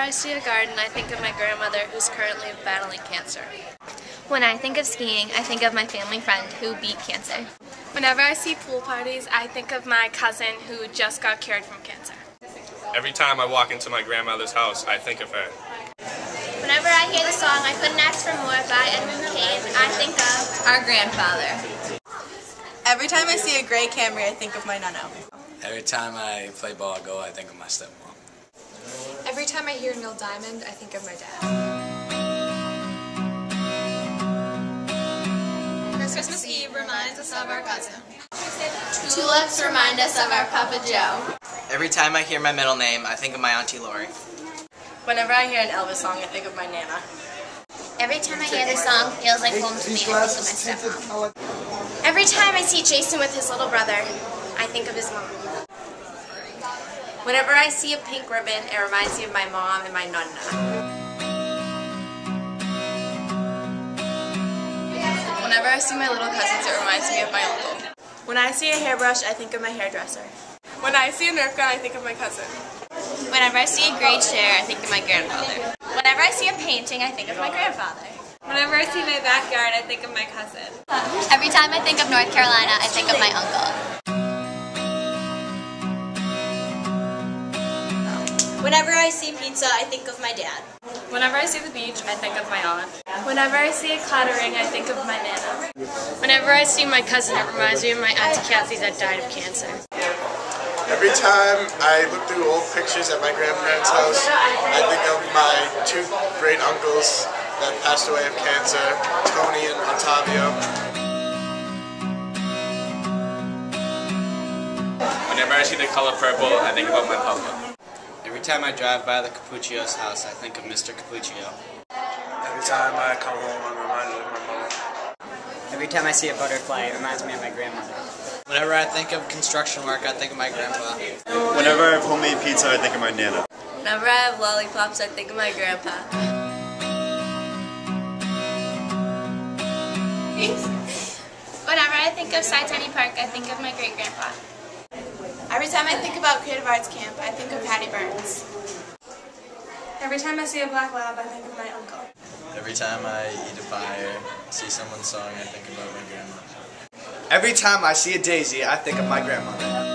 I see a garden, I think of my grandmother who's currently battling cancer. When I think of skiing, I think of my family friend who beat cancer. Whenever I see pool parties, I think of my cousin who just got cured from cancer. Every time I walk into my grandmother's house, I think of her. Whenever I hear the song I Couldn't Ask for More by Edmund Kane, I think of our grandfather. Every time I see a gray Camry, I think of my nonno. Every time I play ball or go, I think of my stepmom. Every time I hear Neil Diamond, I think of my dad. Christmas Eve reminds us of our cousin. Tulips remind us of our Papa Joe. Every time I hear my middle name, I think of my Auntie Lori. Whenever I hear an Elvis song, I think of my Nana. Every time I hear this song, it feels like home to me. I think of my stepmom. Every time I see Jason with his little brother, I think of his mom. Whenever I see a pink ribbon, it reminds me of my mom and my nonna. Whenever I see my little cousins, it reminds me of my uncle. When I see a hairbrush, I think of my hairdresser. When I see a Nerf gun, I think of my cousin. Whenever I see a great chair, I think of my grandfather. Whenever I see a painting, I think of my grandfather. Whenever I see my backyard, I think of my cousin. Every time I think of North Carolina, I think of my uncle. Whenever I see pizza, I think of my dad. Whenever I see the beach, I think of my aunt. Whenever I see a clattering, I think of my Nana. Whenever I see my cousin, it reminds me of my Auntie Kathy that died of cancer. Every time I look through old pictures at my grandparents' house, I think of my two great uncles that passed away of cancer, Tony and Octavio. Whenever I see the color purple, I think about my papa. Every time I drive by the Capuccio's house, I think of Mr. Capuccio. Every time I come home, I'm reminded of my mom. Every time I see a butterfly, it reminds me of my grandmother. Whenever I think of construction work, I think of my grandpa. Whenever I have homemade pizza, I think of my Nana. Whenever I have lollipops, I think of my grandpa. Whenever I think of Cy Tiny Park, I think of my great-grandpa. Every time I think about Creative Arts Camp, I think of Patty Burns. Every time I see a black lab, I think of my uncle. Every time I eat a pie or see someone sewing, I think about my grandma. Every time I see a daisy, I think of my grandmother.